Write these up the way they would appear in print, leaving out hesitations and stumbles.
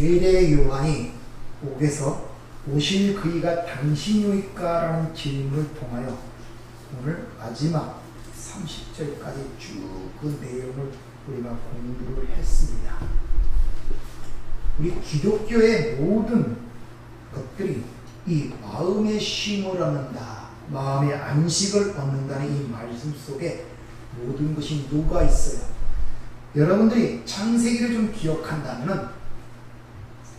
세례 요한이 옥에서 오실 그이가 당신이오이까라는 질문을 통하여 오늘 마지막 30절까지 쭉 그 내용을 우리가 공부를 했습니다. 우리 기독교의 모든 것들이 이 마음의 쉼을 얻는다, 마음의 안식을 얻는다는 이 말씀 속에 모든 것이 녹아 있어요. 여러분들이 창세기를 좀 기억한다면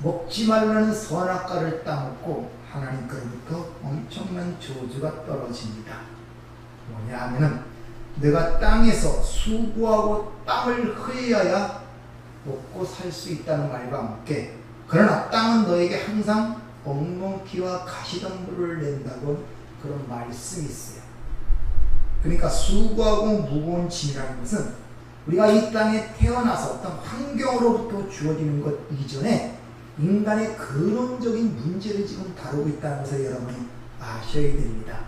먹지 말라는 선악과를 따먹고 하나님께로부터 엄청난 저주가 떨어집니다. 뭐냐 하면은 내가 땅에서 수고하고 땀을 흘려야 먹고 살 수 있다는 말과 함께, 그러나 땅은 너에게 항상 엉겅퀴와 가시덤불을 낸다고 그런 말씀이 있어요. 그러니까 수고하고 무거운 짐이라는 것은 우리가 이 땅에 태어나서 어떤 환경으로부터 주어지는 것 이전에 인간의 근원적인 문제를 지금 다루고 있다는 것을 여러분이 아셔야 됩니다.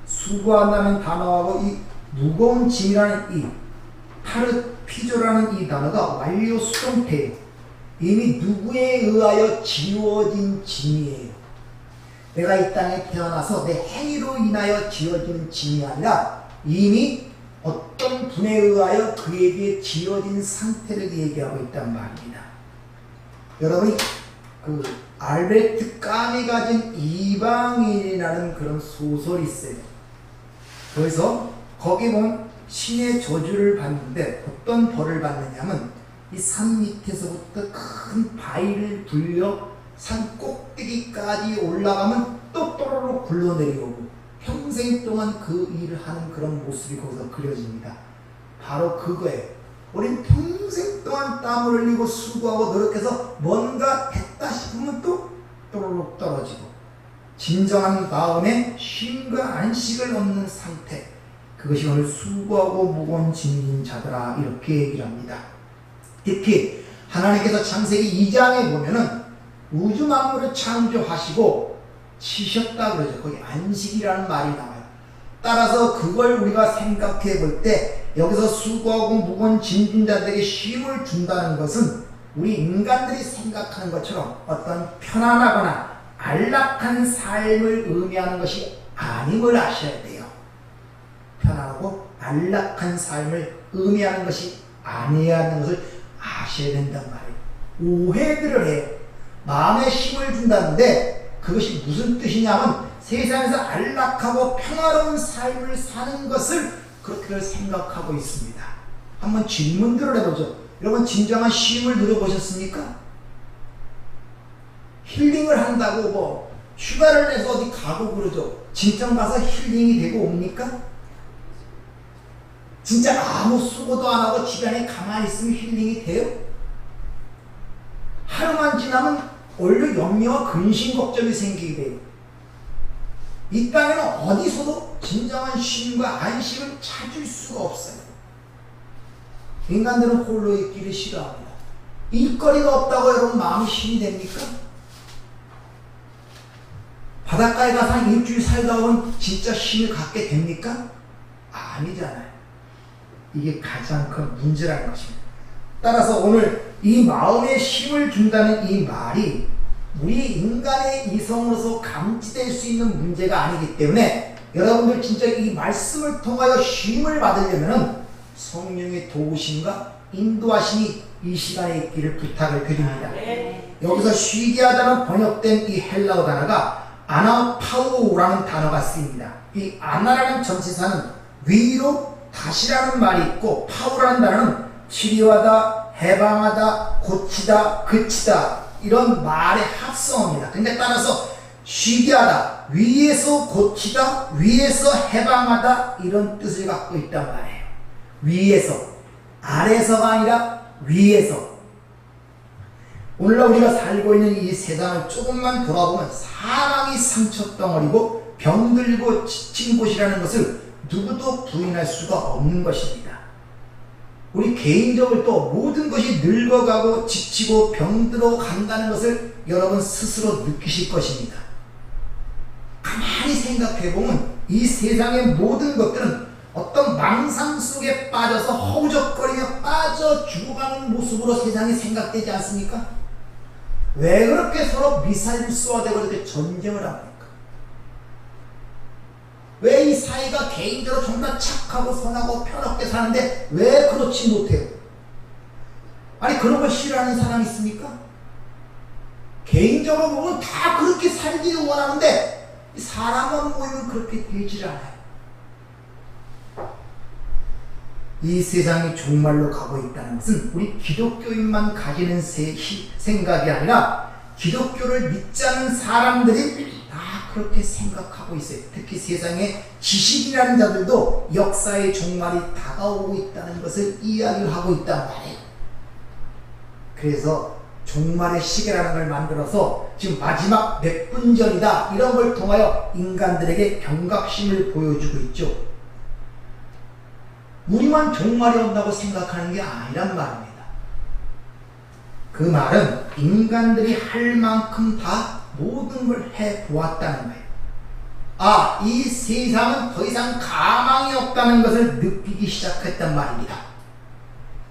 수고한다는 단어하고 이 무거운 짐이라는 이 파르피조라는 이 단어가 완료 수동태예요. 이미 누구에 의하여 지어진 짐이에요. 내가 이 땅에 태어나서 내 행위로 인하여 지어지는 짐이 아니라 이미 어떤 분에 의하여 그에게 지어진 상태를 얘기하고 있단 말입니다. 여러분이 그 알베르트 까미가 진 이방인이라는 그런 소설이 있어요. 그래서 거기 보면 신의 저주를 받는데 어떤 벌을 받느냐면 이 산 밑에서부터 큰 바위를 굴려 산 꼭대기까지 올라가면 또 또로록 굴러내려오고 평생 동안 그 일을 하는 그런 모습이 거기서 그려집니다. 바로 그거예요. 우린 평생 동안 땀을 흘리고 수고하고 노력해서 뭔가 됐다 싶으면 또 또로록 떨어지고, 진정한 마음에 쉼과 안식을 얻는 상태, 그것이 오늘 수고하고 무거운 짐진 자들아, 이렇게 얘기를 합니다. 특히 하나님께서 창세기 2장에 보면은 우주 만물을 창조하시고 치셨다 그러죠. 거기 안식이라는 말이 나와요. 따라서 그걸 우리가 생각해 볼 때 여기서 수고하고 무거운 짐진 자들에게 쉼을 준다는 것은 우리 인간들이 생각하는 것처럼 어떤 편안하거나 안락한 삶을 의미하는 것이 아님을 아셔야 돼요. 편안하고 안락한 삶을 의미하는 것이 아니라는 것을 아셔야 된단 말이에요. 오해들을 해요. 마음에 힘을 준다는데 그것이 무슨 뜻이냐면 세상에서 안락하고 평화로운 삶을 사는 것을 그렇게 생각하고 있습니다. 한번 질문들을 해보죠. 여러분, 진정한 쉼을 누려보셨습니까? 힐링을 한다고 뭐 휴가를 내서 어디 가고 그러죠. 진정 가서 힐링이 되고 옵니까? 진짜 아무 수고도 안 하고 집안에 가만히 있으면 힐링이 돼요? 하루만 지나면 오히려 염려와 근심 걱정이 생기게 돼요. 이 땅에는 어디서도 진정한 쉼과 안식을 찾을 수가 없어요. 인간들은 홀로 있기를 싫어합니다. 일거리가 없다고 여러분 마음이 쉼이 됩니까? 바닷가에 가서 한 일주일 살다 보면 진짜 쉼을 갖게 됩니까? 아니잖아요. 이게 가장 큰 문제라는 것입니다. 따라서 오늘 이 마음에 쉼을 준다는 이 말이 우리 인간의 이성으로서 감지될 수 있는 문제가 아니기 때문에 여러분들 진짜 이 말씀을 통하여 쉼을 받으려면 성령의 도우심과 인도하심이 이 시간에 있기를 부탁을 드립니다. 여기서 쉬게 하다는 번역된 이 헬라어 단어가 아나파우라는 단어가 쓰입니다. 이 아나라는 전치사는 위로 다시라는 말이 있고, 파우라는 단어는 치료하다, 해방하다, 고치다, 그치다, 이런 말의 합성어입니다. 근데 따라서 쉬게 하다, 위에서 고치다, 위에서 해방하다, 이런 뜻을 갖고 있단 말이에요. 위에서, 아래서가 아니라 위에서. 오늘날 우리가 살고 있는 이 세상을 조금만 돌아보면 사랑이 상처덩어리고 병들고 지친 곳이라는 것을 누구도 부인할 수가 없는 것입니다. 우리 개인적으로 또 모든 것이 늙어가고 지치고 병들어 간다는 것을 여러분 스스로 느끼실 것입니다. 가만히 생각해보면 이 세상의 모든 것들은 어떤 망상 속에 빠져서 허우적거리며 빠져 죽어가는 모습으로 세상이 생각되지 않습니까? 왜 그렇게 서로 미사일을 쏘아대고 이렇게 전쟁을 합니까? 왜 이 사이가 개인적으로 정말 착하고 선하고 편하게 사는데 왜 그렇지 못해요? 아니 그런 걸 싫어하는 사람이 있습니까? 개인적으로 보면 다 그렇게 살기를 원하는데 사람만 모이면 그렇게 되질 않아요. 이 세상이 종말로 가고 있다는 것은 우리 기독교인만 가지는 생각이 아니라 기독교를 믿지 않는 사람들이 다 그렇게 생각하고 있어요. 특히 세상에 지식이라는 자들도 역사의 종말이 다가오고 있다는 것을 이야기하고 있단 말이에요. 그래서 종말의 시계라는 걸 만들어서 지금 마지막 몇 분 전이다 이런 걸 통하여 인간들에게 경각심을 보여주고 있죠. 우리만 종말이 온다고 생각하는 게 아니란 말입니다. 그 말은 인간들이 할 만큼 다 모든 걸 해보았다는 거예요. 아, 이 세상은 더 이상 가망이 없다는 것을 느끼기 시작했단 말입니다.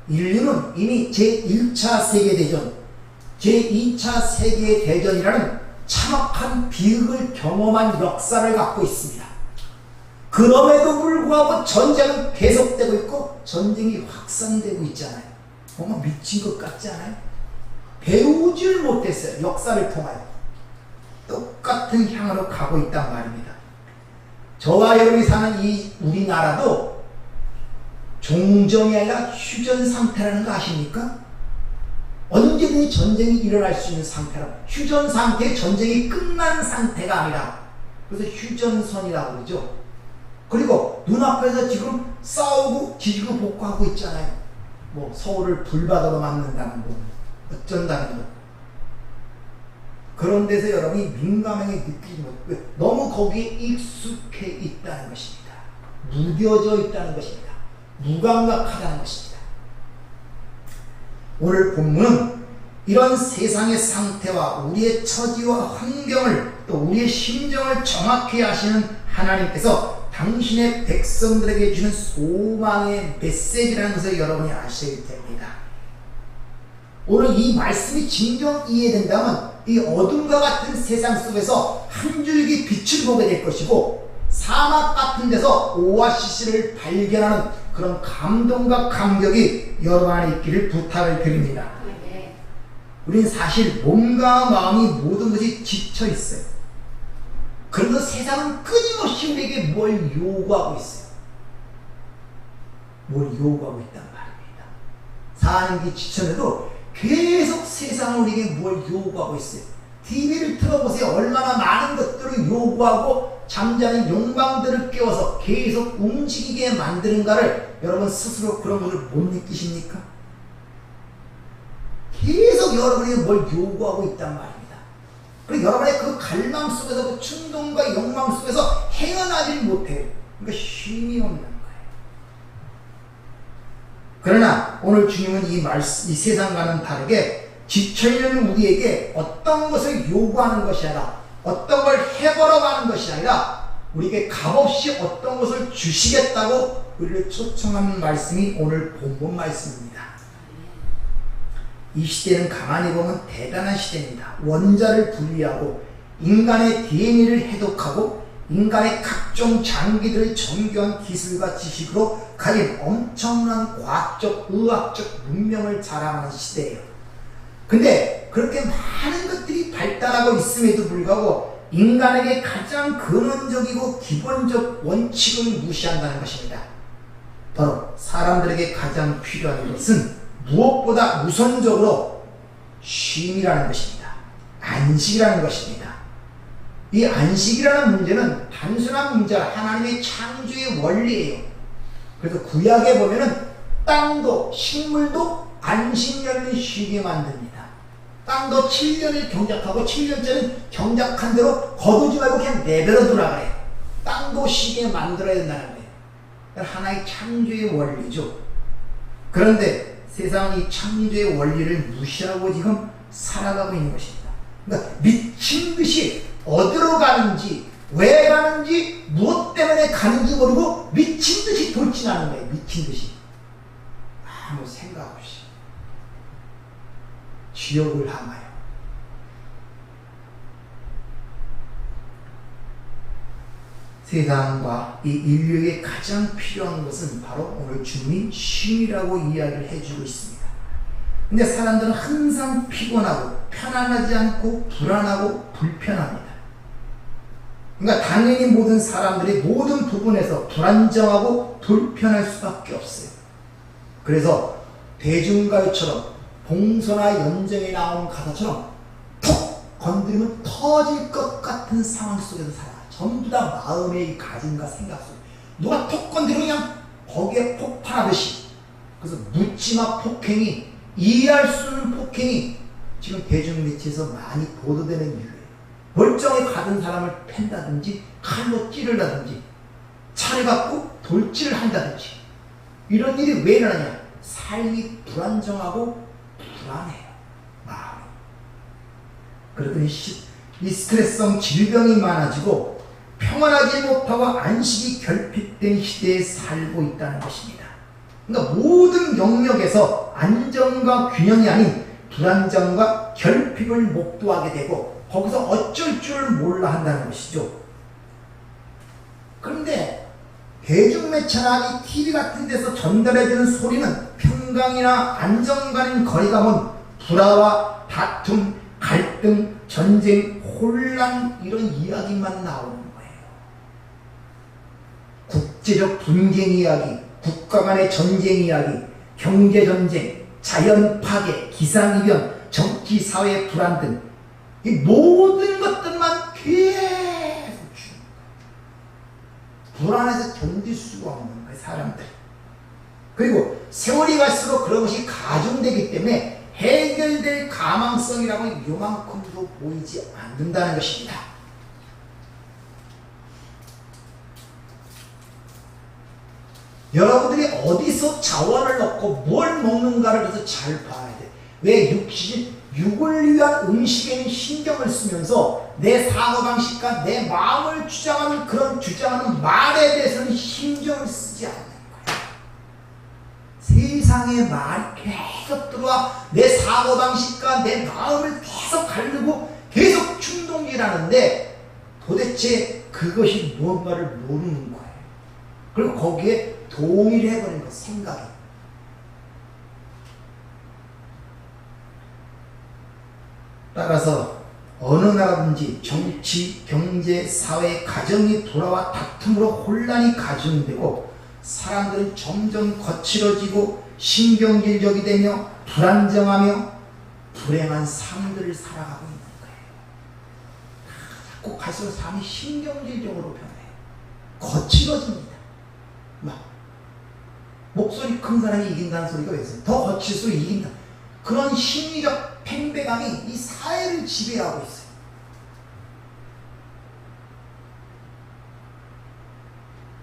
인류는 이미 제1차 세계대전, 제2차 세계대전이라는 참혹한 비극을 경험한 역사를 갖고 있습니다. 그럼에도 불구하고 전쟁은 계속되고 있고 전쟁이 확산되고 있잖아요. 정말 미친 것 같지 않아요? 배우질 못했어요. 역사를 통하여. 똑같은 향으로 가고 있단 말입니다. 저와 여러분이 사는 이 우리나라도 종전이 아니라 휴전 상태라는 거 아십니까? 언제든지 전쟁이 일어날 수 있는 상태라. 휴전 상태에 전쟁이 끝난 상태가 아니라 그래서 휴전선이라고 그러죠. 그리고 눈앞에서 지금 싸우고 지지고 볶고하고 있잖아요. 뭐 서울을 불바다로 만든다는 거, 어쩐다는 거. 그런 데서 여러분이 민감하게 느끼지 못해요. 너무 거기에 익숙해 있다는 것입니다. 무뎌져 있다는 것입니다. 무감각하다는 것입니다. 오늘 본문은 이런 세상의 상태와 우리의 처지와 환경을 또 우리의 심정을 정확히 아시는 하나님께서 당신의 백성들에게 주는 소망의 메시지라는 것을 여러분이 아셔야 됩니다. 오늘 이 말씀이 진정 이해된다면 이 어둠과 같은 세상 속에서 한 줄기 빛을 보게 될 것이고 사막 같은 데서 오아시스를 발견하는 그런 감동과 감격이 여러분 안에 있기를 부탁을 드립니다. 우린 사실 몸과 마음이 모든 것이 지쳐 있어요. 그런데 세상은 끊임없이 우리에게 뭘 요구하고 있어요. 뭘 요구하고 있단 말입니다. 사는 게 지쳤는데도 계속 세상은 우리에게 뭘 요구하고 있어요. TV를 틀어보세요. 얼마나 많은 것들을 요구하고 잠자는 욕망들을 깨워서 계속 움직이게 만드는가를 여러분 스스로 그런 것을 못 느끼십니까? 계속 여러분이 뭘 요구하고 있단 말입니다. 그리고 여러분의 그 갈망 속에서 그 충동과 욕망 속에서 헤어나질 못해요. 그러니까 쉼이 없는 거예요. 그러나 오늘 주님은 이 세상과는 다르게 지쳐있는 우리에게 어떤 것을 요구하는 것이 아니라 어떤 걸 해보라고 하는 것이 아니라 우리에게 값없이 어떤 것을 주시겠다고 우리를 초청하는 말씀이 오늘 본문 말씀입니다. 이 시대는 가만히 보면 대단한 시대입니다. 원자를 분리하고 인간의 DNA를 해독하고 인간의 각종 장기들을 정교한 기술과 지식으로 가진 엄청난 과학적, 의학적 문명을 자랑하는 시대예요. 근데 그렇게 많은 것들이 발달하고 있음에도 불구하고 인간에게 가장 근원적이고 기본적 원칙을 무시한다는 것입니다. 바로 사람들에게 가장 필요한 것은 무엇보다 우선적으로 쉼이라는 것입니다. 안식이라는 것입니다. 이 안식이라는 문제는 단순한 문제가 하나님의 창조의 원리예요. 그래서 구약에 보면은 땅도 식물도 안식년을 쉬게 만듭니다. 땅도 7년을 경작하고 7년째는 경작한 대로 거두지 말고 그냥 내버려 두라 그래요. 땅도 쉬게 만들어야 된다는 거예요. 하나의 창조의 원리죠. 그런데 세상은 이 창조의 원리를 무시하고 지금 살아가고 있는 것입니다. 그러니까 미친 듯이 어디로 가는지, 왜 가는지, 무엇 때문에 가는지 모르고 미친 듯이 돌진하는 거예요. 미친 듯이. 아무 생각 없이. 지옥을 향하여, 세상과 이 인류에게 가장 필요한 것은 바로 오늘 주님이 쉼이라고 이야기를 해주고 있습니다. 근데 사람들은 항상 피곤하고 편안하지 않고 불안하고 불편합니다. 그러니까 당연히 모든 사람들이 모든 부분에서 불안정하고 불편할 수밖에 없어요. 그래서 대중가요처럼 봉소나 연정에 나오는 가사처럼 톡 건드리면 터질 것 같은 상황 속에서 살아요. 전부 다 마음의 가짐과 생각 속. 누가 톡 건드리면 그냥 거기에 폭발하듯이. 그래서 묻지마 폭행이, 이해할 수 없는 폭행이 지금 대중매체에서 많이 보도되는 이유예요. 멀쩡히 가던 사람을 팬다든지 칼로 찌르다든지 차를 갖고 돌질을 한다든지 이런 일이 왜 일어나냐? 삶이 불안정하고 불안해요. 마음이. 그러더니 이 스트레스성 질병이 많아지고 평안하지 못하고 안식이 결핍된 시대에 살고 있다는 것입니다. 그러니까 모든 영역에서 안정과 균형이 아닌 불안정과 결핍을 목도하게 되고 거기서 어쩔 줄 몰라 한다는 것이죠. 그런데 대중매체나 이 TV 같은 데서 전달해주는 소리는 평강이나 안정과는 거리가 먼 불화와 다툼, 갈등, 전쟁, 혼란 이런 이야기만 나오는 거예요. 국제적 분쟁 이야기, 국가 간의 전쟁 이야기, 경제전쟁, 자연 파괴, 기상이변, 정치, 사회 불안 등 이 모든 것들만 계속 불안해서 견딜 수가 없는 거예요, 사람들. 그리고 세월이 갈수록 그런 것이 가중되기 때문에 해결될 가망성이라고 요만큼도 보이지 않는다는 것입니다. 여러분들이 어디서 자원을 넣고 뭘 먹는가를 그래서 잘 봐야 돼. 왜 육을 위한 음식에는 신경을 쓰면서 내 사고방식과 내 마음을 주장하는 그런 주장하는 말에 대해서는 신경을 쓰지 않는 거예요. 세상의 말이 계속 들어와 내 사고방식과 내 마음을 계속 가르고 계속 충동질하는데 도대체 그것이 무언가를 모르는 거예요. 그리고 거기에 동의를 해버린 것, 생각이. 따라서 어느 나라든지 정치, 경제, 사회, 가정이 돌아와 다툼으로 혼란이 가중되고 사람들은 점점 거칠어지고 신경질적이 되며 불안정하며 불행한 삶들을 살아가고 있는 거예요. 자꾸 갈수록 삶이 신경질적으로 변해요. 거칠어집니다. 막 목소리 큰 사람이 이긴다는 소리가 왜 있어요? 더 거칠수록 이긴다. 그런 심리적 팽배감이 이 사회를 지배하고 있어요.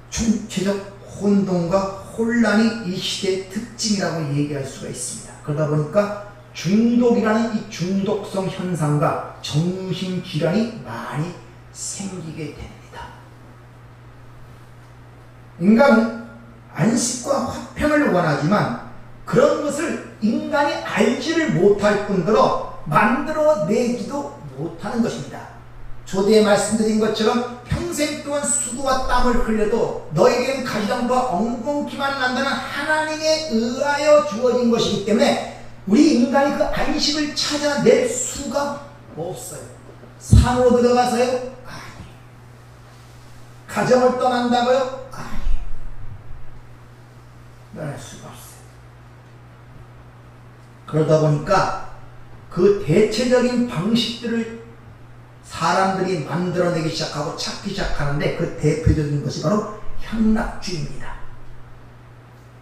총체적 혼돈과 혼란이 이 시대의 특징이라고 얘기할 수가 있습니다. 그러다 보니까 중독이라는 이 중독성 현상과 정신질환이 많이 생기게 됩니다. 인간은 안식과 화평을 원하지만 그런 것을 인간이 알지를 못할 뿐더러 만들어내지도 못하는 것입니다. 조대에 말씀드린 것처럼 평생 동안 수고와 땀을 흘려도 너에게는 가시덤불과 엉겅퀴만 난다는 하나님에 의하여 주어진 것이기 때문에 우리 인간이 그 안식을 찾아낼 수가 없어요. 산으로 들어가서요? 아니. 가정을 떠난다고요? 아니. 떠날 수가 없어요. 그러다 보니까 그 대체적인 방식들을 사람들이 만들어내기 시작하고 찾기 시작하는데 그 대표적인 것이 바로 향락주의입니다.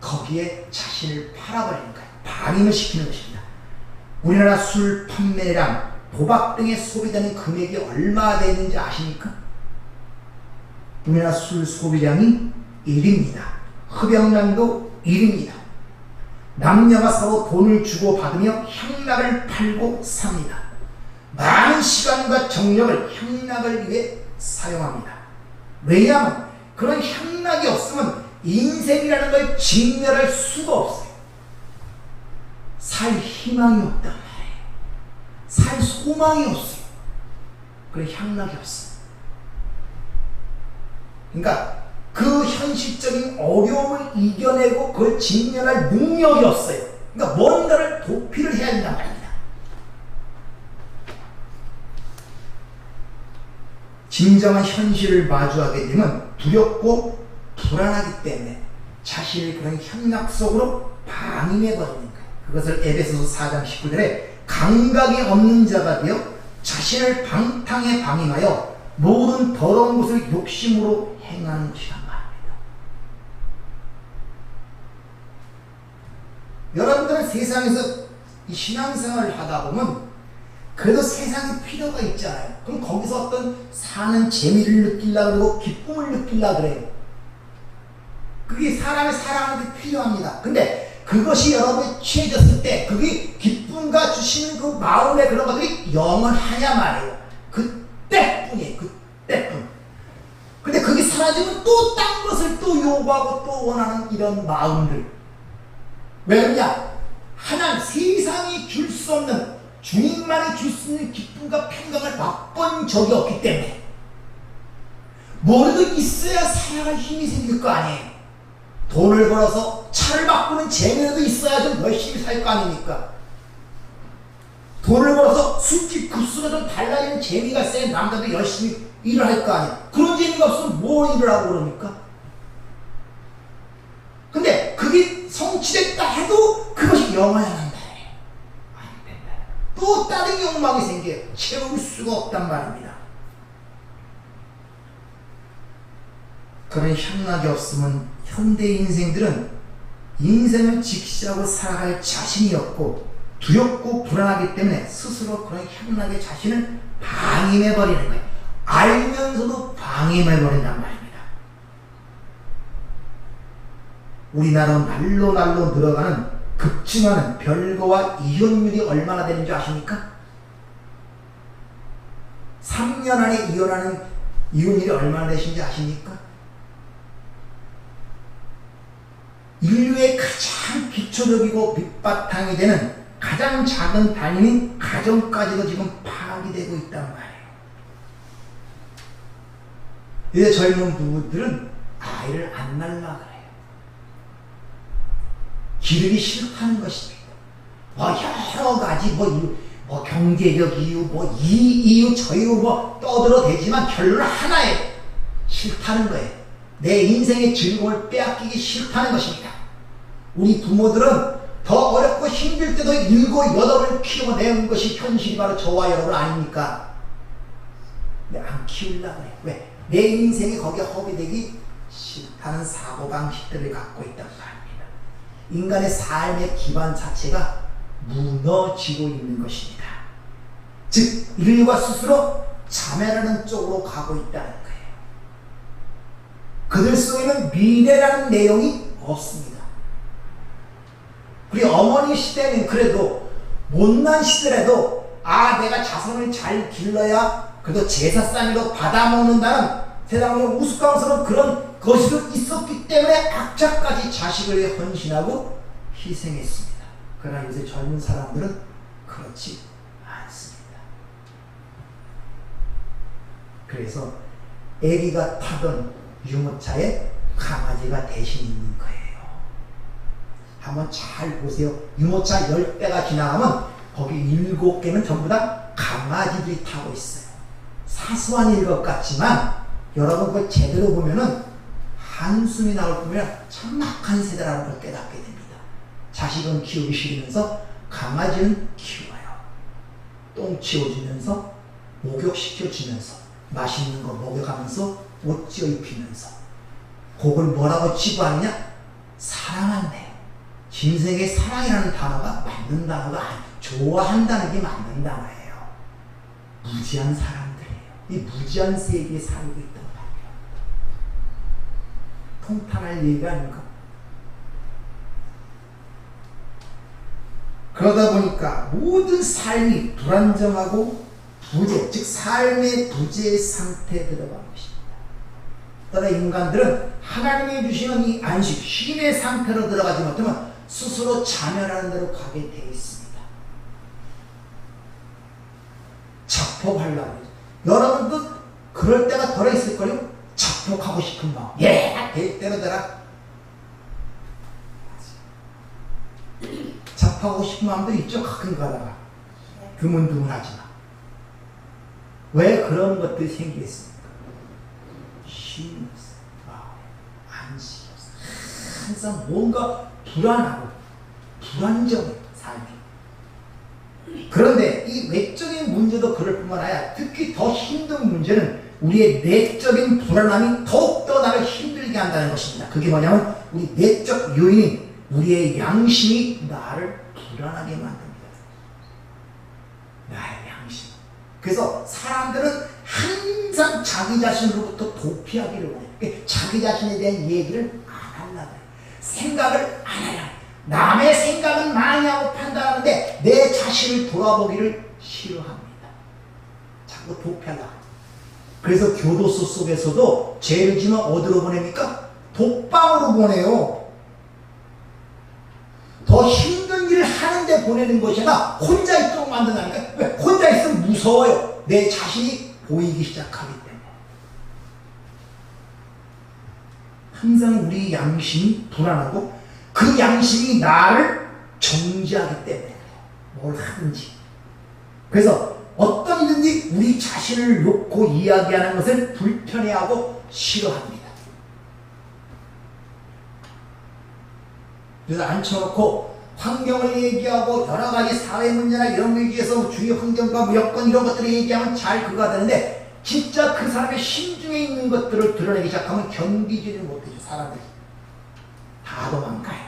거기에 자신을 팔아버리는 거예요. 반임을 시키는 것입니다. 우리나라 술 판매량, 도박 등에 소비되는 금액이 얼마나 되는지 아십니까? 우리나라 술 소비량이 1위입니다. 흡연량도 1위입니다. 남녀가 서로 돈을 주고 받으며 향락을 팔고 삽니다. 많은 시간과 정력을 향락을 위해 사용합니다. 왜냐하면 그런 향락이 없으면 인생이라는 걸 직면할 수가 없어요. 살 희망이 없단 말이에요. 살 소망이 없어요. 그래 향락이 없어요. 그러니까 그 현실적인 어려움을 이겨내고 그걸 직면할 능력이 없어요. 그러니까 뭔가를 도피를 해야 된단 말입니다. 진정한 현실을 마주하게 되면 두렵고 불안하기 때문에 자신의 그런 현락 속으로 방임해버리는 거예요. 그것을 에베소서 4장 19절에 감각이 없는 자가 되어 자신을 방탕에 방임하여 모든 더러운 것을 욕심으로 행하는 것이란 말입니다. 여러분들은 세상에서 이 신앙생활을 하다 보면 그래도 세상에 필요가 있잖아요. 그럼 거기서 어떤 사는 재미를 느끼려고 그러고 기쁨을 느끼려고 그래요. 그게 사람의 사랑하는 데 필요합니다. 근데 그것이 여러분이 취해졌을 때 그게 기쁨과 주시는 그 마음의 그런 것들이 영원하냐 말이에요. 그때뿐이에요. 그때뿐. 근데 그게 사라지면 또 딴 것을 또 요구하고 또 원하는 이런 마음들. 왜 그러냐? 하나님 세상이 줄 수 없는 주님만이 줄 수 있는 기쁨과 평강을 맛본 적이 없기 때문에 뭐라도 있어야 살아갈 힘이 생길 거 아니에요. 돈을 벌어서 차를 바꾸는 재미라도 있어야 좀 열심히 살 거 아닙니까? 돈을 벌어서 술집 급수가 좀 달라지는 재미가 있어야 남자도 열심히 일을 할 거 아니에요. 그런 재미가 없으면 뭘 일을 하고 그럽니까? 근데 그게 성취됐다 해도 그것이 영원히 안 된다. 안 된다. 또 다른 욕망이 생겨요. 채울 수가 없단 말입니다. 그런 향락이 없으면 현대 인생들은 인생을 직시하고 살아갈 자신이 없고 두렵고 불안하기 때문에 스스로 그런 향락의 자신을 방임해버리는 거예요. 알면서도 방임해버린단 말입니다. 우리나라 날로 늘어가는 급증하는 별거와 이혼율이 얼마나 되는 줄 아십니까? 3년 안에 이혼하는 이혼율이 얼마나 되신지 아십니까? 인류의 가장 기초적이고 밑바탕이 되는 가장 작은 단위인 가정까지도 지금 파악이 되고 있단 말이에요. 이제 젊은 부부들은 아이를 안 낳으려고 그래요. 기르기 싫다는 것입니다. 여러 가지 경제적 이유, 이 이유, 저 이유 떠들어대지만 결론은 하나예요. 싫다는 거예요. 내 인생의 즐거움을 빼앗기기 싫다는 것입니다. 우리 부모들은 더 어렵고 힘들 때도 7, 8을 키워내는 것이 현실이 바로 저와 여러분 아닙니까? 근데 안 키우려고 해요. 왜? 내 인생이 거기에 허비되기 싫다는 사고방식들을 갖고 있단 말입니다. 인간의 삶의 기반 자체가 무너지고 있는 것입니다. 즉 인류가 스스로 자멸하는 쪽으로 가고 있다는 거예요. 그들 속에는 미래라는 내용이 없습니다. 우리 어머니 시대는 그래도 못난 시대라도 내가 자손을 잘 길러야 그래도 제사상으로 받아먹는다는 세상으로 우스꽝스러운 그런 것이 있었기 때문에 악자까지 자식을 위해 헌신하고 희생했습니다. 그러나 요새 젊은 사람들은 그렇지 않습니다. 그래서 아기가 타던 유모차에 강아지가 대신 있는 거예요. 한번 잘 보세요. 유모차 10대가 지나가면 거기 7개는 전부 다 강아지들이 타고 있어요. 사소한 일 것 같지만 여러분 그걸 제대로 보면은 한숨이 나올 뿐이라 천막한 세대라는 걸 깨닫게 됩니다. 자식은 키우기 싫으면서 강아지는 키워요. 똥 치워주면서 목욕시켜주면서 맛있는 거 먹여가면서 옷 지어 입히면서 그걸 뭐라고 치부하느냐? 사랑한대요. 인생의 사랑이라는 단어가 맞는 단어가 아니에요. 좋아한다는 게 맞는 단어예요. 무지한 사람들이에요. 이 무지한 세계에 살고 있단 말이에요. 통탄할 얘기가 아닙니까? 그러다 보니까 모든 삶이 불안정하고 부재, 즉 삶의 부재의 상태에 들어간 것입니다. 따라 인간들은 하나님이 주시는 이 안식, 쉼의 상태로 들어가지 못하면 스스로 자멸하는 대로 가게 되어 있습니다. 자폭하려고. 여러분도 그럴 때가 덜어 있을걸요? 자폭하고 잡하고 싶은 마음. 예, 될 대로 되라. 잡하고 싶은 마음도 있죠. 가끔 가다가. 드문드문하지만. 왜 그런 것들이 생기겠습니까? 쉼이 없어요. 마음에 안식이 없어요. 항상 뭔가 불안하고 불안정해요. 삶이. 그런데 이 외적인 문제도 그럴 뿐만 아니라 특히 더 힘든 문제는 우리의 내적인 불안함이 더욱더 나를 힘들게 한다는 것입니다. 그게 뭐냐면 우리 내적 요인인 우리의 양심이 나를 불안하게 만듭니다. 나의 양심. 그래서 사람들은 항상 자기 자신으로부터 도피하기를 원해요. 자기 자신에 대한 얘기를 안 하려고 해요. 생각을 안 하려고 해요. 남의 생각은 많이 하고 판단하는데 내 자신을 돌아보기를 싫어합니다. 자꾸 도피하려고 해요. 그래서 교도소 속에서도 죄를 지면 어디로 보냅니까? 독방으로 보내요. 더 힘든 일을 하는데 보내는 것이 아니라 혼자 있도록 만든다니까. 왜? 혼자 있으면 무서워요. 내 자신이 보이기 시작하기 때문에. 항상 우리 양심이 불안하고 그 양심이 나를 정지하기 때문에 뭘 하든지. 그래서 어떤 일든지 우리 자신을 놓고 이야기하는 것을 불편해하고 싫어합니다. 그래서 앉혀놓고 환경을 얘기하고 여러 가지 사회 문제나 이런 거에 대해서 주위 환경과 여건 이런 것들을 얘기하면 잘 그거가 되는데 진짜 그 사람의 심중에 있는 것들을 드러내기 시작하면 견디지를 못해요. 사람들이 다 도망가요.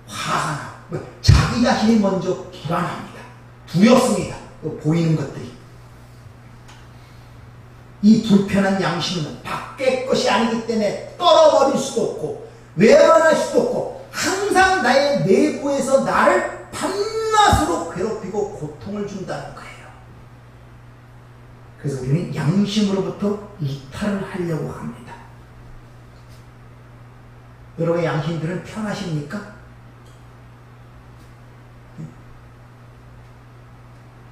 화가 나고 자기 자신이 먼저 불안합니다. 두렵습니다. 보이는 것들이. 이 불편한 양심은 밖의 것이 아니기 때문에 떨어버릴 수도 없고 외면할 수도 없고 항상 나의 내부에서 나를 밤낮으로 괴롭히고 고통을 준다는 거예요. 그래서 우리는 양심으로부터 이탈을 하려고 합니다. 여러분의 양심들은 편하십니까?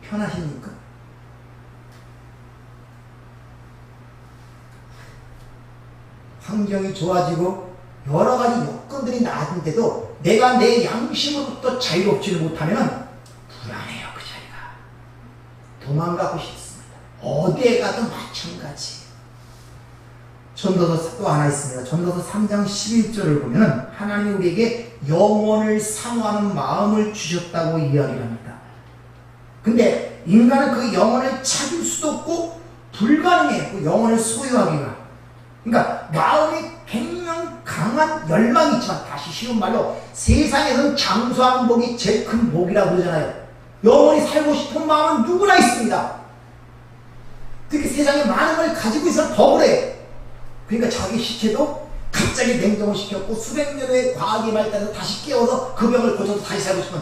편하십니까? 환경이 좋아지고 여러 가지 여건들이 나아진데도 내가 내 양심으로부터 자유롭지를 못하면 불안해요. 그 자리가. 도망가고 싶습니다. 어디에 가도 마찬가지. 전도서 또 하나 있습니다. 전도서 3장 11절을 보면 하나님이 우리에게 영원을 사모하는 마음을 주셨다고 이야기를 합니다. 근데 인간은 그 영혼을 찾을 수도 없고 불가능해요. 그 영혼을 소유하기가. 그러니까 마음이 굉장히 강한 열망이 있지만 다시 쉬운 말로 세상에서는 장수하는 복이 제일 큰 복이라고 그러잖아요. 영원히 살고 싶은 마음은 누구나 있습니다. 특히 세상에 많은 걸 가지고 있으면 더 그래요. 그러니까 자기 시체도 갑자기 냉동을 시켰고 수백 년 후에 과학이 발달해서 다시 깨워서 그 병을 고쳐서 다시 살고 싶은,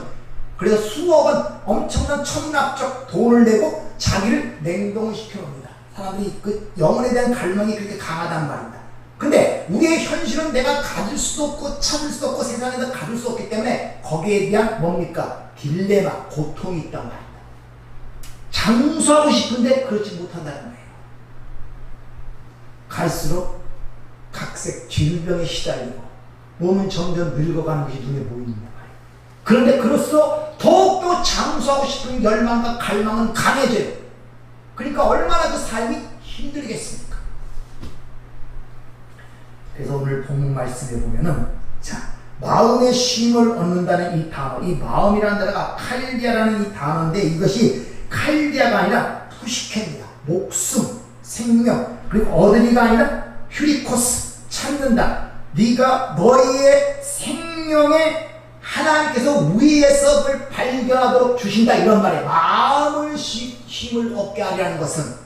그래서 수억원 엄청난 천문학적 돈을 내고 자기를 냉동을 시켜놓습니다. 사람들이 그 영혼에 대한 갈망이 그렇게 강하단 말입니다. 근데 우리의 현실은 내가 가질 수도 없고 찾을 수도 없고 세상에서 가질 수 없기 때문에 거기에 대한 뭡니까? 딜레마, 고통이 있단 말입니다. 장수하고 싶은데 그렇지 못한다는 거예요. 갈수록 각색 질병에 시달리고 몸은 점점 늙어가는 것이 눈에 보이는 거예요. 그런데 그로써 더욱더 장수하고 싶은 열망과 갈망은 강해져요. 그러니까 얼마나 그 삶이 힘들겠습니까? 그래서 오늘 본문 말씀에 보면은, 자, 마음의 쉼을 얻는다는 이 단어, 이 마음이라는 단어가 칼디아라는 이 단어인데 이것이 칼디아가 아니라 푸시케입니다. 목숨, 생명, 그리고 얻으리가 아니라 휴리코스, 찾는다. 네가 너희의 생명에 하나님께서 위의 썩을 발견하도록 주신다, 이런 말이에요. 마음을 힘을 얻게 하려는 것은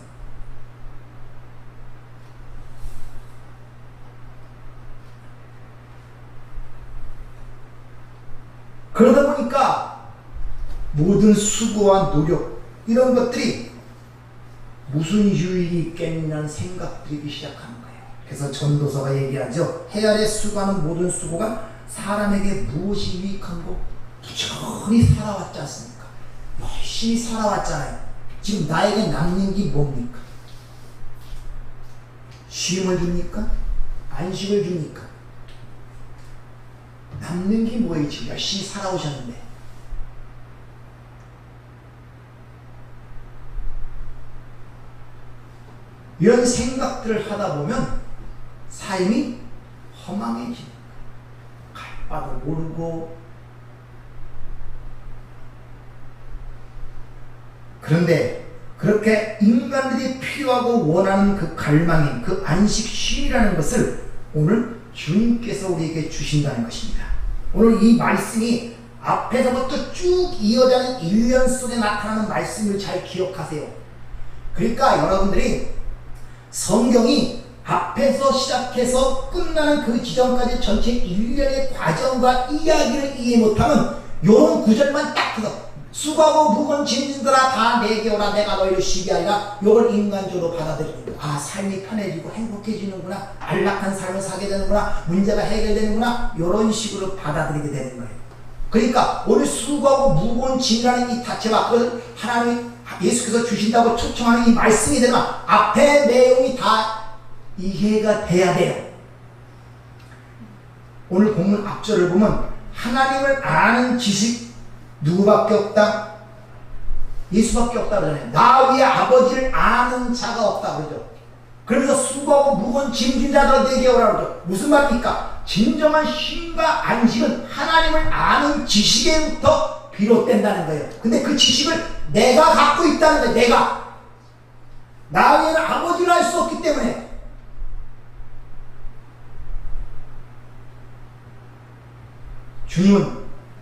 그러다 보니까 모든 수고와 노력 이런 것들이 무슨 유익이 있겠냐는 생각 들기 시작하는 거예요. 그래서 전도서가 얘기하죠. 해 아래 수고하는 모든 수고가 사람에게 무엇이 유익한고? 부지런히 살아왔지 않습니까? 열심히 살아왔잖아요. 지금 나에게 남는 게 뭡니까? 쉼을 줍니까? 안식을 줍니까? 남는 게 뭐예요? 지금 열심히 살아오셨는데. 이런 생각들을 하다 보면 삶이 허망해지는 거예요. 갈 바도 모르고. 그런데 그렇게 인간들이 필요하고 원하는 그 갈망인 그 안식 쉼이라는 것을 오늘 주님께서 우리에게 주신다는 것입니다. 오늘 이 말씀이 앞에서부터 쭉 이어가는 1년 속에 나타나는 말씀을 잘 기억하세요. 그러니까 여러분들이 성경이 앞에서 시작해서 끝나는 그 지점까지 전체 1년의 과정과 이야기를 이해 못하면 이런 구절만 딱 들어. 수고하고 무거운 짐진들아 다 내게 오라 내가 너희를 쉬게 하리라. 이걸 인간적으로 받아들이는 거야. 아, 삶이 편해지고 행복해지는구나. 안락한 삶을 살게 되는구나. 문제가 해결되는구나. 이런 식으로 받아들이게 되는 거예요. 그러니까 오늘 수고하고 무거운 짐이라는 이 자체와 그걸 하나님이 예수께서 주신다고 초청하는 이 말씀이 되면 앞에 내용이 다 이해가 돼야 돼요. 오늘 본문 앞절을 보면 하나님을 아는 지식 누구밖에 없다? 예수밖에 없다 그러잖아요. 나 위에 아버지를 아는 자가 없다 그러죠. 그러면서 수고하고 무거운 짐진 자들 내게 오라 그러죠. 무슨 말입니까? 진정한 쉼과 안식은 하나님을 아는 지식에부터 비롯된다는 거예요. 근데 그 지식을 내가 갖고 있다는 거예요. 내가. 나 위에는 아버지를 알 수 없기 때문에. 주님은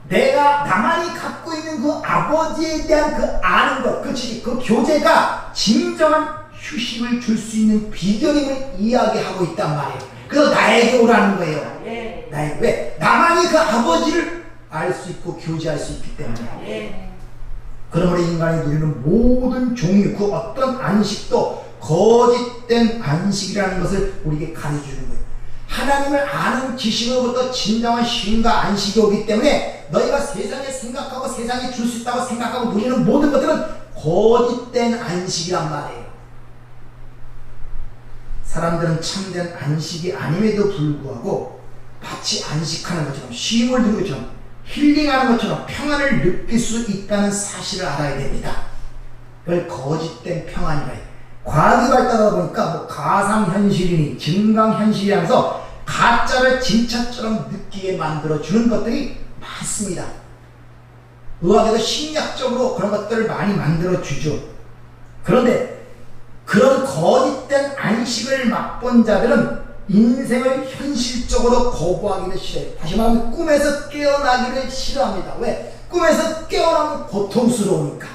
내가 나만이 갖고 있는 그 아버지에 대한 그 아는 것, 그 지식, 그 교제가 진정한 휴식을 줄 수 있는 비결임을 이야기하고 있단 말이에요. 그래서 나에게 오라는 거예요. 나에게. 왜? 나만이 그 아버지를 알 수 있고 교제할 수 있기 때문에. 그러므로 인간이 누리는 모든 종류, 그 어떤 안식도 거짓된 안식이라는 것을 우리에게 가르쳐주는 거예요. 하나님을 아는 지식으로부터 진정한 쉼과 안식이 오기 때문에 너희가 세상에 생각하고 세상에 줄 수 있다고 생각하고 누리는 모든 것들은 거짓된 안식이란 말이에요. 사람들은 참된 안식이 아님에도 불구하고 마치 안식하는 것처럼 쉼을 두는 것처럼 힐링하는 것처럼 평안을 느낄 수 있다는 사실을 알아야 됩니다. 그걸 거짓된 평안이라 해요. 과학이 발달하다 보니까 뭐 가상현실이니 증강현실이 하면서 가짜를 진짜처럼 느끼게 만들어주는 것들이 많습니다. 의학에도 심리학적으로 그런 것들을 많이 만들어주죠. 그런데 그런 거짓된 안식을 맛본 자들은 인생을 현실적으로 거부하기를 싫어해요. 다시 말하면 꿈에서 깨어나기를 싫어합니다. 왜? 꿈에서 깨어나면 고통스러우니까.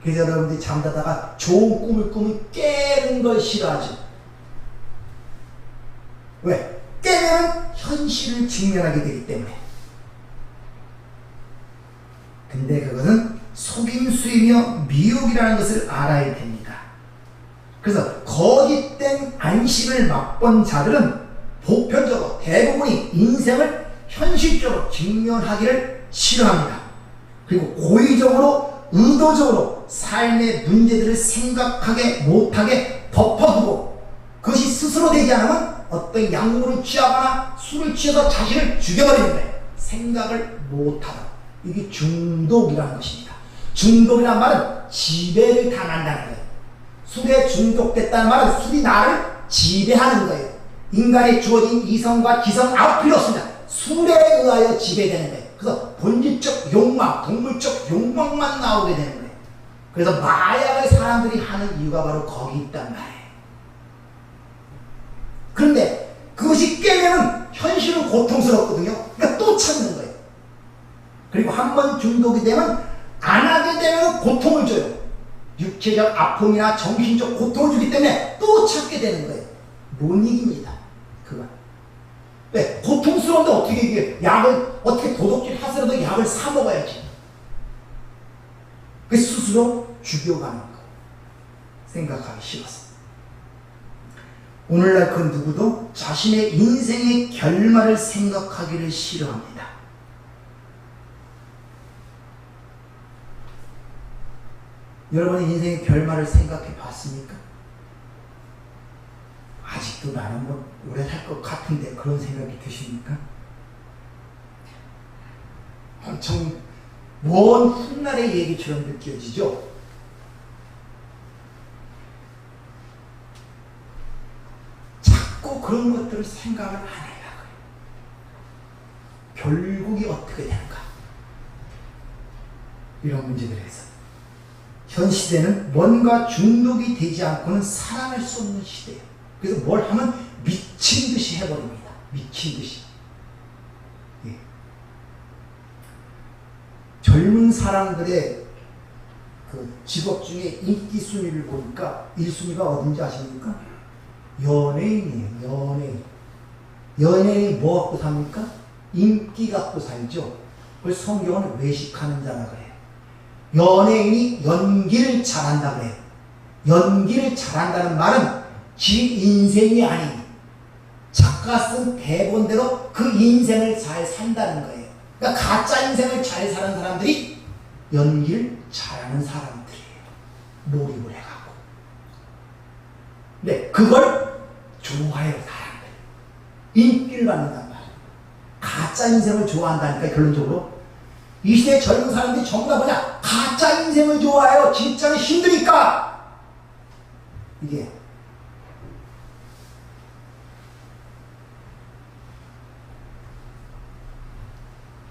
그래서 여러분들이 잠자다가 좋은 꿈을 꾸면 깨는 걸 싫어하죠. 왜? 깨면 현실을 직면하게 되기 때문에. 근데 그것은 속임수이며 미혹이라는 것을 알아야 됩니다. 그래서 거짓된 안식을 맛본 자들은 보편적으로 대부분이 인생을 현실적으로 직면하기를 싫어합니다. 그리고 고의적으로 의도적으로 삶의 문제들을 생각하게 못하게 덮어두고 그것이 스스로 되지 않으면 어떤 약물을 취하거나 술을 취해서 자신을 죽여버리는 거예요. 생각을 못하다. 이게 중독이라는 것입니다. 중독이란 말은 지배를 당한다는 거예요. 술에 중독됐다는 말은 술이 나를 지배하는 거예요. 인간에 주어진 이성과 기성 아무 필요 없습니다. 술에 의하여 지배되는 거예요. 그래서 본질적 욕망, 동물적 욕망만 나오게 되는 거예요. 그래서 마약을 사람들이 하는 이유가 바로 거기 있단 말이에요. 그런데 그것이 깨면 현실은 고통스럽거든요. 그러니까 또 찾는 거예요. 그리고 한 번 중독이 되면 안 하게 되면 고통을 줘요. 육체적 아픔이나 정신적 고통을 주기 때문에 또 찾게 되는 거예요. 못 이깁니다. 그건. 왜? 고통스러운데 어떻게 이게 약을 어떻게 도둑질 하더라도 약을 사 먹어야지. 그 스스로 죽여가는 거. 생각하기 싫어서. 오늘날 그 누구도 자신의 인생의 결말을 생각하기를 싫어합니다. 여러분의 인생의 결말을 생각해 봤습니까? 아직도 나는 뭐 오래 살 것 같은데 그런 생각이 드십니까? 엄청 먼 훗날의 얘기처럼 느껴지죠? 자꾸 그런 것들을 생각을 안 해요. 결국이 어떻게 되는가? 이런 문제들에서 현 시대는 뭔가 중독이 되지 않고는 살아날 수 없는 시대예요. 그래서 뭘 하면 미친 듯이 해버립니다. 미친 듯이. 예. 젊은 사람들의 그 직업 중에 인기 순위를 보니까 1순위가 어딘지 아십니까? 연예인이에요. 연예인. 연예인이 뭐 갖고 삽니까? 인기 갖고 살죠. 그래서 성경은 외식하는 자라 그래요. 연예인이 연기를 잘한다 그래요. 연기를 잘한다는 말은 지 인생이 아닌 작가 쓴 대본대로 그 인생을 잘 산다는 거예요. 그러니까 가짜 인생을 잘 사는 사람들이 연기를 잘하는 사람들이에요. 몰입을 해가고. 네, 그걸 좋아해요, 사람들. 인기를 받는단 말이에요. 가짜 인생을 좋아한다니까, 결론적으로. 이 시대 젊은 사람들이 전부 다 뭐냐? 가짜 인생을 좋아해요. 진짜는 힘드니까. 이게.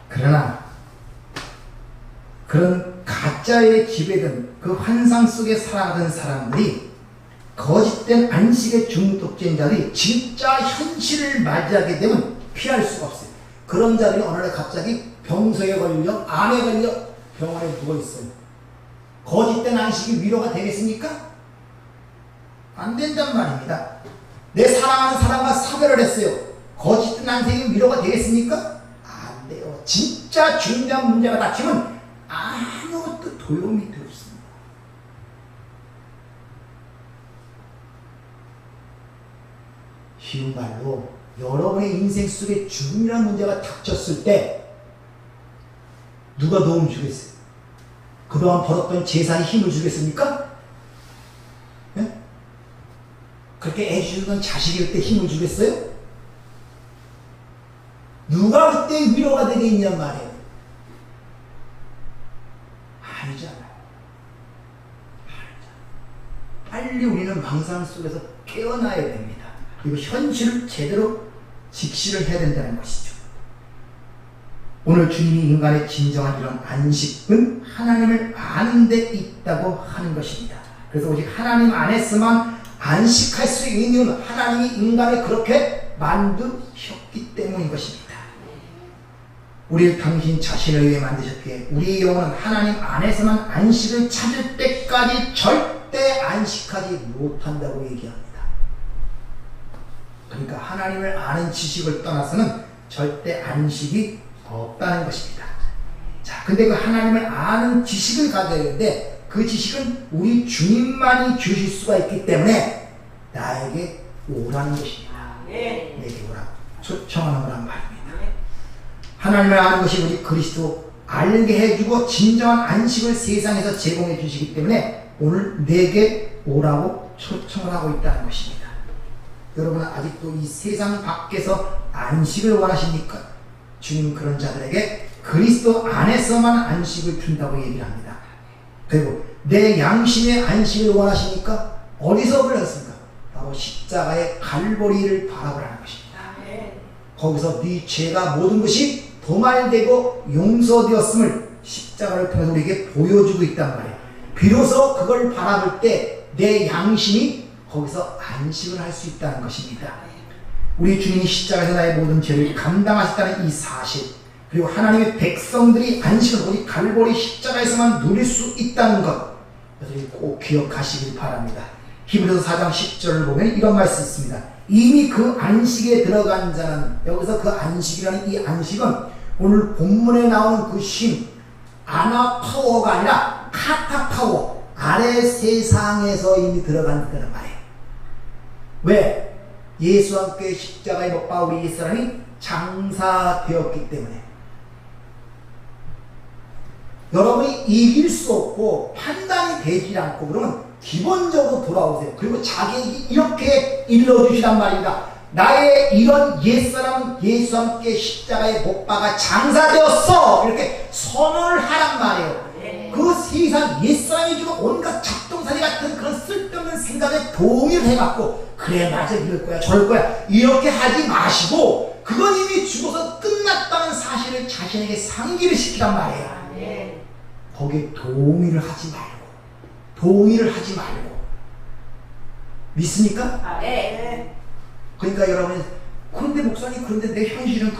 그러나 그런 가짜에 지배된 그 환상 속에 살아가던 사람들이 거짓된 안식의 중독된 자들이 진짜 현실을 맞이하게 되면 피할 수가 없어요. 그런 자들이 어느 날 갑자기 병소에 걸려, 암에 걸려 병원에 누워있어요. 거짓된 안식이 위로가 되겠습니까? 안 된단 말입니다. 내 사랑하는 사람과 사별을 했어요. 거짓된 안식이 위로가 되겠습니까? 안 돼요. 진짜 중요한 문제가 닥치면 아무것도 도움이 없습니다. 쉬운 말로 여러분의 인생 속에 중요한 문제가 닥쳤을 때 누가 도움 주겠어요? 그동안 벌었던 재산이 힘을 주겠습니까? 네? 그렇게 애주던 자식일 때 힘을 주겠어요? 누가 그때 위로가 되겠냔 말이에요. 아니잖아요. 빨리 우리는 망상 속에서 깨어나야 됩니다. 그리고 현실을 제대로 직시를 해야 된다는 것이죠. 오늘 주님이 인간의 진정한 이런 안식은 하나님을 아는 데 있다고 하는 것입니다. 그래서 오직 하나님 안에서만 안식할 수 있는 이유는 하나님이 인간을 그렇게 만드셨기 때문인 것입니다. 우리를 당신 자신을 위해 만드셨기에 우리의 영혼은 하나님 안에서만 안식을 찾을 때까지 절대 안식하지 못한다고 얘기합니다. 그러니까 하나님을 아는 지식을 떠나서는 절대 안식이 없다는 것입니다. 자, 근데 그 하나님을 아는 지식을 가져야 되는데 그 지식은 우리 주님만이 주실 수가 있기 때문에 나에게 오라는 것입니다. 내게 오라고 초청하는 거란 말입니다. 하나님을 아는 것이 우리 그리스도 알게 해주고 진정한 안식을 세상에서 제공해 주시기 때문에 오늘 내게 오라고 초청을 하고 있다는 것입니다. 여러분은 아직도 이 세상 밖에서 안식을 원하십니까? 주님 그런 자들에게 그리스도 안에서만 안식을 준다고 얘기를 합니다. 그리고 내 양심의 안식을 원하십니까? 어디서 불렀습니까? 바로 십자가의 갈보리를 바라보라는 것입니다. 거기서 네 죄가 모든 것이 도말되고 용서되었음을 십자가를 통해서 우리에게 보여주고 있단 말이에요. 비로소 그걸 바라볼 때 내 양심이 거기서 안식을 할 수 있다는 것입니다. 우리 주님이 십자가에서 나의 모든 죄를 감당하셨다는 이 사실, 그리고 하나님의 백성들이 안식을 오직 갈보리 십자가에서만 누릴 수 있다는 것, 여러분이 꼭 기억하시길 바랍니다. 히브리서 4장 10절을 보면 이런 말씀이 있습니다. 이미 그 안식에 들어간 자는, 여기서 그 안식이라는 이 안식은 오늘 본문에 나오는 그 쉼, 아나파워가 아니라 카타파워, 아래 세상에서 이미 들어간다는 말이에요. 왜? 예수와 함께 십자가에 못 박아 우리 옛사람이 장사되었기 때문에. 여러분이 이길 수 없고 판단이 되지 않고 그러면 기본적으로 돌아오세요. 그리고 자기에게 이렇게 일러주시란 말입니다. 나의 이런 옛사람 예수와 함께 십자가에 못 박아 장사되었어. 이렇게 선언을 하란 말이에요. 그 세상 옛사람이 주는 온갖 작동사리 같은 그런 쓸데없는 생각에 동의를 해갖고 그래 맞아 이럴 거야 저럴 거야 이렇게 하지 마시고 그건 이미 죽어서 끝났다는 사실을 자신에게 상기를 시키란 말이에요. 거기에 동의를 하지 말고 믿습니까? 그러니까 여러분 그런데 목사님 그런데 내 현실은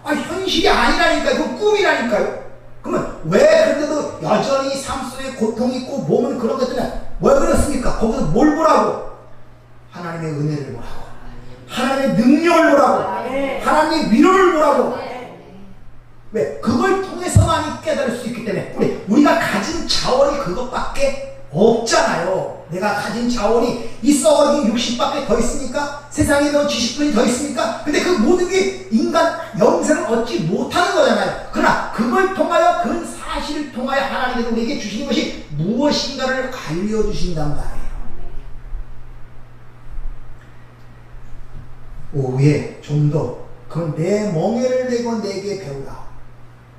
현실이 아니라니까요. 그건 꿈이라니까요. 그러면 왜 그런데도 여전히 삶 속에 고통이 있고 몸은 그런 것 때문에 왜 그렇습니까? 거기서 뭘 보라고? 하나님의 은혜를 보라고, 하나님의 능력을 보라고, 하나님의 위로를 보라고. 왜? 그걸 통해서만이 깨달을 수 있기 때문에. 우리가 가진 자원이 그것밖에 없잖아요. 내가 가진 자원이 있어가지고 60밖에 더 있습니까? 세상에 너 지식분이 더 있습니까? 근데 그 모든 게 인간 영생을 얻지 못하는 거잖아요. 그러나 그걸 통하여 그 사실을 통하여 하나님께서 우리에게 주시는 것이 무엇인가를 알려주신단 말이에요. 오후에 좀 더 그건 내 멍에를 내고 내게 배우라.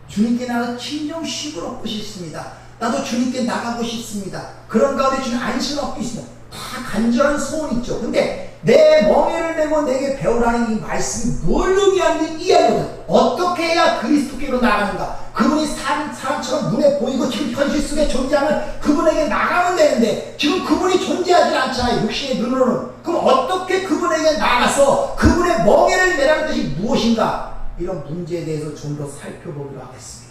주님께 나가서 진정 쉼을 얻고 싶습니다. 나도 주님께 나가고 싶습니다. 그런 가운데 주님 안식을 얻고 있습니다. 다 간절한 소원이 있죠. 근데 내 멍에를 내고 내게 배우라는 이 말씀이 뭘 의미하는지 이해하거든. 어떻게 해야 그리스도께로 나가는가? 그분이 사람처럼 눈에 보이고 지금 현실 속에 존재하는 그분에게 나가면 되는데 지금 그분이 존재하지 않잖아요. 육신의 눈으로는. 그럼 어떻게 그분에게 나가서 그분의 멍에를 내라는 뜻이 무엇인가? 이런 문제에 대해서 좀 더 살펴보기로 하겠습니다.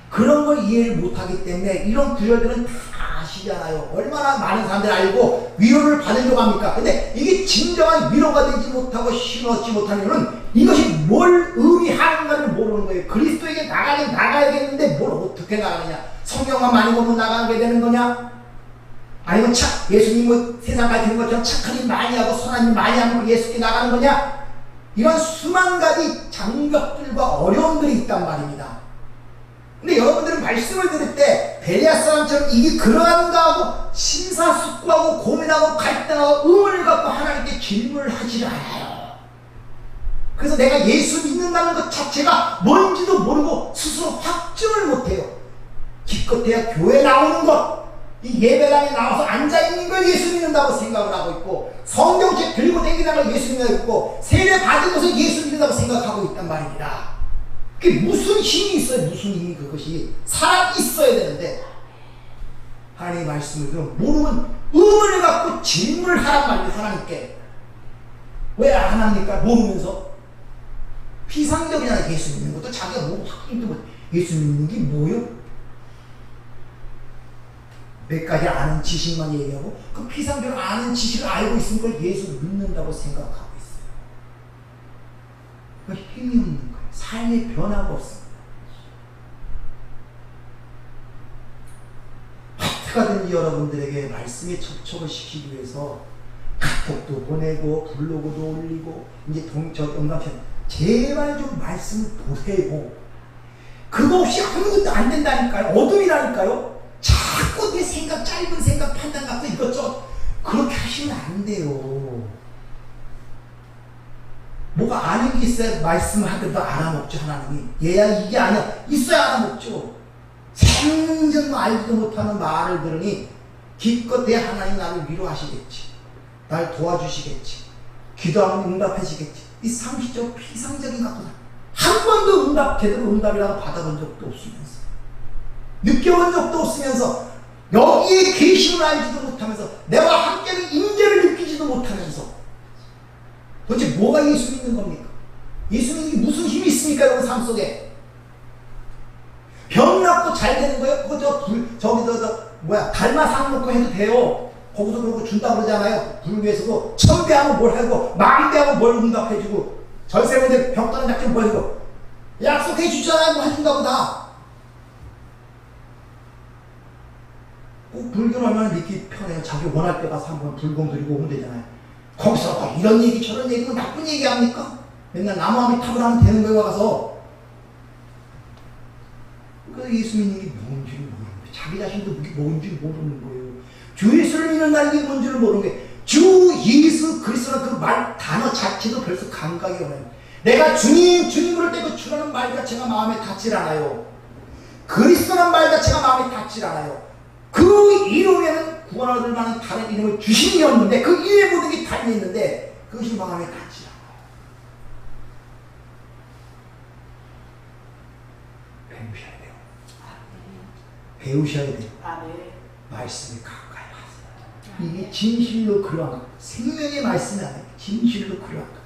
그런 걸 이해를 못하기 때문에 이런 구절들은 다 아시잖아요. 얼마나 많은 사람들이 알고 위로를 받으려고 합니까? 근데 이게 진정한 위로가 되지 못하고 신뢰받지 못하는 이유는 이것이 뭘 의미하는가를 모르는 거예요. 그리스도에게 나가야겠는데 뭘 어떻게 나가느냐? 성경만 많이 보면 나가게 되는 거냐? 아니면 예수님 뭐 세상 같은 것처럼 착한 일 많이 하고 선한 일 많이 하면 예수께 나가는 거냐? 이런 수만 가지 장벽들과 어려움들이 있단 말입니다. 근데 여러분들은 말씀을 들을 때 베레아 사람처럼 이게 그러한가 하고 심사숙고하고 고민하고 갈등하고 의문을 갖고 하나님께 질문을 하지 않아요. 그래서 내가 예수 믿는다는 것 자체가 뭔지도 모르고 스스로 확증을 못해요. 기껏해야 교회 나오는 것, 이 예배당에 나와서 앉아있는 걸 예수 믿는다고 생각을 하고 있고 성경책 들고 다니다가 예수 믿는다고 있고 세례 받은 것을 예수 믿는다고 생각하고 있단 말입니다. 그게 무슨 힘이 있어요? 무슨 힘이 그것이 살아 있어야 되는데 하나님의 말씀을 들으면 모르면 의문을 갖고 질문을 하란 말이에요. 하나님께 왜 안 합니까? 모르면서 피상적이잖아요. 예수 믿는 것도 자기가 뭐 확인도 못 예수 믿는 게 뭐요? 몇 가지 아는 지식만 얘기하고 그 피상적으로 아는 지식을 알고 있는 걸 예수 믿는다고 생각하고 있어요. 그 힘이 없는 거예요. 삶의 변화가 없습니다. 어떻게든지 여러분들에게 말씀에 접촉을 시키기 위해서 카톡도 보내고 블로그도 올리고 이제 영감편 제발 좀 말씀을 보세요. 그거 없이 아무것도 안 된다니까요. 어둠이라니까요. 자꾸 내 생각 짧은 생각 판단 갖고 이것저것 그렇게 하시면 안 돼요. 뭐가 아는 게 있어야 말씀을 하더라도 알아먹죠. 하나님이 얘야 이게 아니야 있어야 알아먹죠. 생전 알지도 못하는 말을 들으니 기껏해야 하나님 나를 위로하시겠지, 날 도와주시겠지, 기도하면 응답하시겠지. 이 상식적 피상적인 것보다 한 번도 제대로 응답이라고 받아본 적도 없으면서 느껴본 적도 없으면서 여기에 계심을 알지도 못하면서 내가 함께는 임재를 느끼지도 못하면서 도대체 뭐가 예수 믿는 겁니까? 예수 믿는 게 무슨 힘이 있습니까? 여러분 삶 속에 병 낫고 잘 되는 거예요? 그거 달마상 놓고 해도 돼요. 거기서 그러고 준다고 그러잖아요. 불교에서도 1000배하면 뭘 하고 10,000배하면 뭘 응답해주고 절세문제 병 떠는 작전 뭘 해주고 약속해 주잖아요. 뭐 해준다고 다. 꼭 불교는 얼마나 믿기 편해요. 자기 원할 때 가서 한번 불공 드리고 오면 되잖아요. 거기서 이런 얘기 저런 얘기 나쁜 얘기 합니까? 맨날 나무함이 탑을 하면 되는 거예요. 가서 그래서 예수 믿는 게 뭔지 자기 자신도 뭔지 모르는 거예요. 주 예수를 믿는 날 이게 뭔지를 모르는 거예요. 주 예수 그리스도라는 그 말 단어 자체도 벌써 감각이 오는. 내가 주님 주님으로 때고 주라는 말 자체가 마음에 닿질 않아요. 그리스도라는 말 자체가 마음에 닿질 않아요. 그 이름에는 구원을 얻을 만한 다른 이름을 주신 게 없는데 그 이름의 모든 게 달려있는데 그것이 마음에 닿지 않아요. 배우셔야 돼요. 배우셔야 돼요. 말씀에 가까이 하세요. 이게 진실로 그러한 생명의 말씀이 아니에요. 진실로 그러한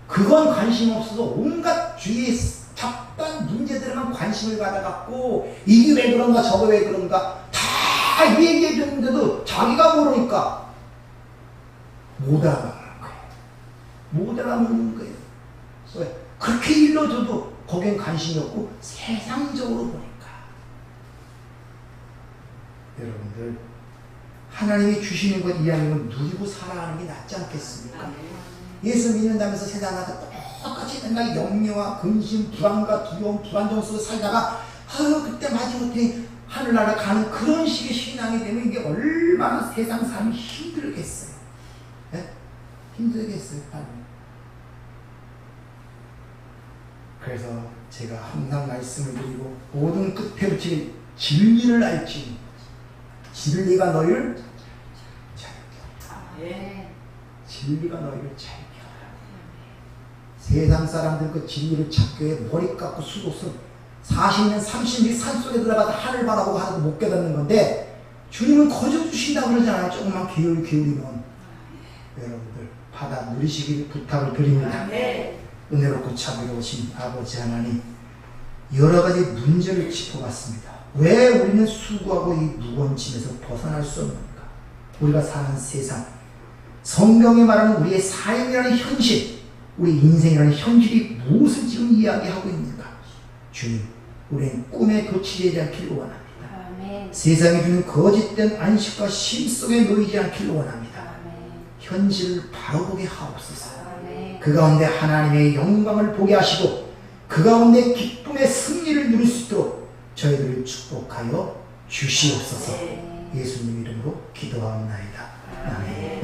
그건 관심 없어서 온갖 주위의 잡다한 문제들에만 관심을 가져갖고 이게 왜 그런가 저거 왜 그런가 다 얘기해 줬는데도 자기가 모르니까 못 알아먹는 거예요. 못 알아먹는 거예요. 왜? 그렇게 일러줘도 거기엔 관심이 없고 세상적으로 보니까. 여러분들 하나님이 주시는 것 이야기는 누리고 살아가는 게 낫지 않겠습니까? 예수 믿는다면서 세상 나가 똑같이 맨날 염려와 근심, 불안과 두려움, 불안정 속에 살다가 그때 마지못해 하늘나라 가는 그런 식의 신앙이 되면 이게 얼마나 세상 삶이 힘들겠어요. 네? 힘들겠어요. 그래서 제가 항상 말씀을 드리고 모든 끝에 붙인 진리를 알지 진리가 너희를 자유케 진리가 너희를 자유케 세상 사람들 그 진리를 찾기 위해 머리 깎고 수도승 40년 30년 산속에 들어가서 하늘 바라보고 하나도 못 깨닫는 건데 주님은 거저 주신다고 그러잖아요. 조금만 기울이면 여러분들 받아 누리시길 부탁을 드립니다. 은혜롭고 자비로우신 아버지 하나님 여러 가지 문제를 짚어봤습니다. 왜 우리는 수고하고 이 무거운 짐에서 벗어날 수 없는가? 우리가 사는 세상 성경이 말하는 우리의 삶이라는 현실 우리 인생이라는 현실이 무엇을 지금 이야기하고 있는가? 주님, 우리는 꿈에 걷히지 않기를 원합니다. 아멘. 세상이 주는 거짓된 안식과 심 속에 놓이지 않기를 원합니다. 아멘. 현실을 바로 보게 하옵소서. 아멘. 그 가운데 하나님의 영광을 보게 하시고 그 가운데 기쁨의 승리를 누릴 수 있도록 저희들을 축복하여 주시옵소서. 아멘. 예수님 이름으로 기도하옵나이다. 아멘.